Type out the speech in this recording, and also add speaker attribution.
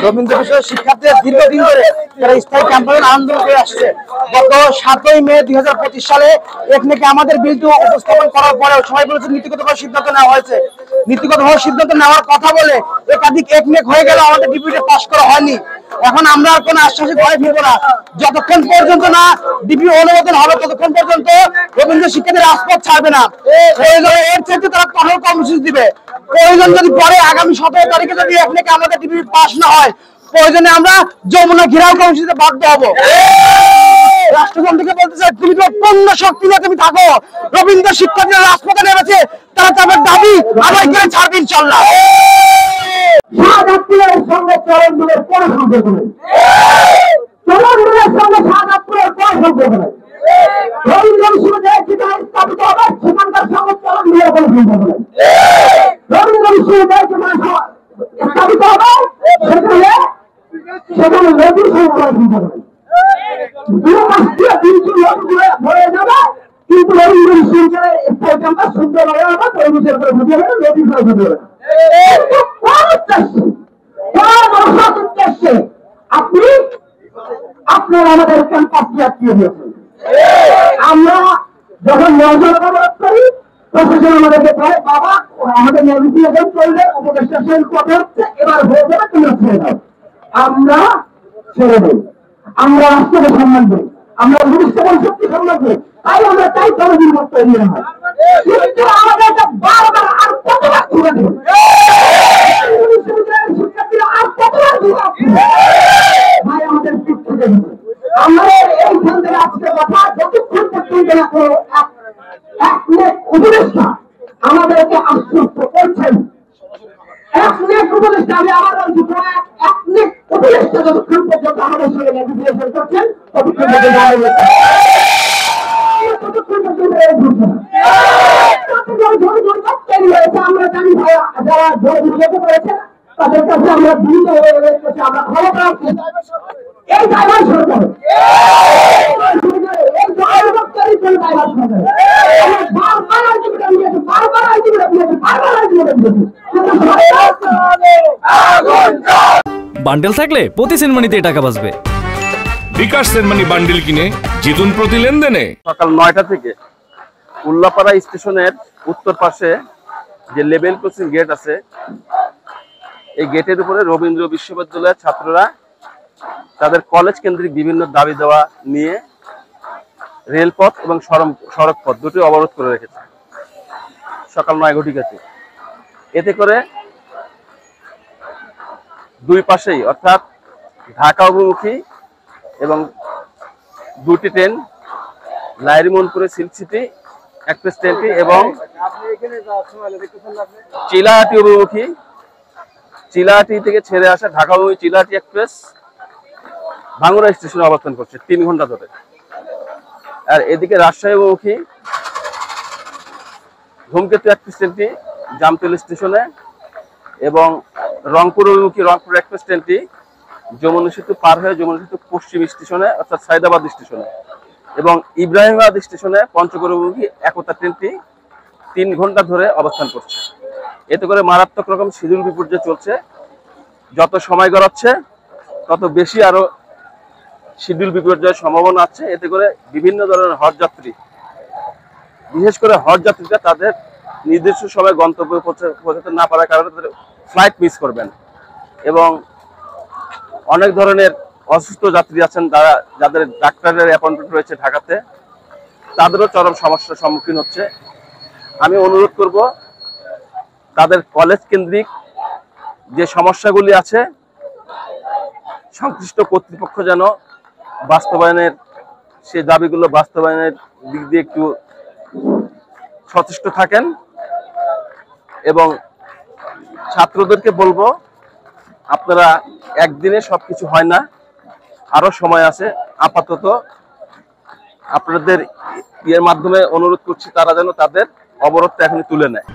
Speaker 1: রবীন্দ্র বিশ্ববিদ্যালয়ের শিক্ষার্থীরা দীর্ঘদিন ধরে তারা স্থায়ী ক্যাম্পাসের আন্দোলন করে আসছে। গত 7ই মে 2025 সালে একনেকে আমাদের বিলটি উপস্থাপন করার পরেও সবাই বলেছে নীতিগত সিদ্ধান্ত নেওয়া হয়েছে। নীতিগত সিদ্ধান্ত নেওয়ার কথা বলে একাধিক একনেক হয়ে গেল, আমাদের ডিপিটি পাস করা হয়নি। এখন আমরা আর কোনো আশ্বাসে ঘরে ফিরবো না। যতক্ষণ পর্যন্ত না ডিপি অনুমোদন হবে ততক্ষণ পর্যন্ত রবীন্দ্র শিক্ষার্থীরা রাজপথ ছাড়বে না। এর ক্ষেত্রে তারা কঠোর কর্মসূচি দিবে। প্রয়োজন যদি পরে আগামী 17 তারিখে যদি একনেকে আমাদের ডিপি পাস না হয়, প্রয়োজনে আমরা যমুনা ঘেরাও কর্মসূচিতে বাধ্য হবো। রাষ্ট্রযন্ত্রকে বলতে চাই, তুমি তো পূর্ণ শক্তি নিয়ে তুমি থাকো। রবীন্দ্র শিক্ষার্থীরা রাজপথে নেমেছে, তারা তাদের দাবি আদায় করে ছাড়বে ইনশাল্লাহ। শাহজাদপুরের সঙ্গে চরণদুলের কোনো সম্পর্ক নেই। চরণদুলের সঙ্গে শাহজাদপুরের কোনো সম্পর্ক নেই। রবীন্দ্র বিশ্ববিদ্যালয় যেখানে স্থাপিত হবে সেখানকার সঙ্গে চরণদুলের কোনো সম্পর্ক নেই। রবীন্দ্র বিশ্ববিদ্যালয় যেখানে স্থাপিত হবে সেখানে নদীর সঙ্গে কোনো সম্পর্ক নেই। হয়ে যাবে, কিন্তু রবীন্দ্র বিশ্ববিদ্যালয়ের স্থায়ী ক্যাম্পাস সুন্দর হয়ে যাবে, পরিবেশের উপরে ঘটে যাবে, নদীর উপরে ঘটে যাবে। আপনি আপনার আমাদের ক্যাম্পাসটি আটকিয়ে দিয়েছেন। আমরা যখন অবরোধ করি প্রশাসন আমাদেরকে বলে, বাবা আমাদের নেগোসিয়েশন করলে উপদেষ্টা কথা হচ্ছে, এবার হয়ে যাবে, তোমরা ছেড়ে দাও। আমরা ছেড়ে দেই, আমরা রাষ্ট্রকে সম্মান করি, আমরা ভবিষ্য পরিষদকে সম্মান করি, তাই আমরা চাই কমিটির মত তৈরি হয়। কিন্তু আমাদের বারবার আর কতবার ঘুরে দেবেন, শিক্ষার্থীরা আর কতবার ভাই আমাদের পিঠ থেকে দিবে। আমাদের এইখান থেকে আজকে কথা যতক্ষণ পর্যন্ত এক উপদেষ্টা আমাদেরকে আশ্বস্ত করছেন, এক উপদেষ্টা আমি আবার বলছি, এক উপদেষ্টা যতক্ষণ পর্যন্ত আমাদের সঙ্গে নেগোসিয়েশন করছেন ততক্ষণ পর্যন্ত আমরা জানি ভাইয়া যারা যেতে পেরেছেন তাদের কাছে আমরা বিভিন্ন আমরা খবর রাখছি। এই ড্রাইভার সরকার
Speaker 2: বান্ডেল থাকলে প্রতি সেনমানিতে টাকা বাঁচবে।
Speaker 3: বিকাশ সেনমানি বান্ডেল কিনে জিতুন প্রতি লেনদেনে।
Speaker 4: সকাল 9টা থেকে উল্লাপাড়া স্টেশনের উত্তর পাশে যে লেভেল ক্রসিং গেট আছে, এই গেটের উপরে রবীন্দ্র বিশ্ববিদ্যালয়ের ছাত্ররা তাদের কলেজ কেন্দ্রিক বিভিন্ন দাবি দেওয়া নিয়ে রেলপথ এবং সড়ক পথ দুটি অবরোধ করে রেখেছে সকাল 9 ঘটিকাতে। এতে করে দুই পাশেই অর্থাৎ ঢাকা অভিমুখী এবং দুটি ট্রেন, লাইরিমনপুরে সিল্ক সিটি এক্সপ্রেস ট্রেনটি এবং চিলাহাটি অভিমুখী, চিলাহাটি থেকে ছেড়ে আসা ঢাকা অভিমুখী চিলাহাটি এক্সপ্রেস ভাঙ্গুড়া স্টেশনে অবস্থান করছে 3 ঘন্টা ধরে। আর এদিকে রাজশাহী অভিমুখী ধূমকেতু এক্সপ্রেস ট্রেনটি জামতলী স্টেশনে এবং রংপুর অভিমুখী রংপুর এক্সপ্রেস ট্রেনটি যমুনা সেতু পার হয়ে যমুনা সেতু পশ্চিম স্টেশনে অর্থাৎ সাইদাবাদ স্টেশনে এবং ইব্রাহিমাবাদ স্টেশনে পঞ্চগড় অভিমুখী একতা ট্রেনটি 3 ঘন্টা ধরে অবস্থান করছে। এতে করে মারাত্মক রকম শিডিউল বিপর্যয় চলছে। যত সময় গড়াচ্ছে তত বেশি আরো শিডিউল বিপর্যয়ের সম্ভাবনা আছে। এতে করে বিভিন্ন ধরনের হজ যাত্রী, বিশেষ করে হজ যাত্রীরা তাদের নির্দিষ্ট সময় গন্তব্যে পৌঁছাতে না পারার কারণে তাদের ফ্লাইট মিস করবেন এবং অনেক ধরনের অসুস্থ যাত্রী আছেন যাদের ডাক্তারের অ্যাপয়েন্টমেন্ট রয়েছে ঢাকাতে, তাদেরও চরম সমস্যার সম্মুখীন হচ্ছে। আমি অনুরোধ করব তাদের কলেজ কেন্দ্রিক যে সমস্যাগুলি আছে সংশ্লিষ্ট কর্তৃপক্ষ যেন বাস্তবায়নের সেই দাবিগুলো বাস্তবায়নের দিক দিয়ে একটু সচেষ্ট থাকেন এবং ছাত্রদেরকে বলবো আপনারা একদিনে সবকিছু হয় না, আরো সময় আছে। আপাতত আপনাদের এর মাধ্যমে অনুরোধ করছি তারা যেন তাদের অবরোধটা এখনই তুলে নেয়।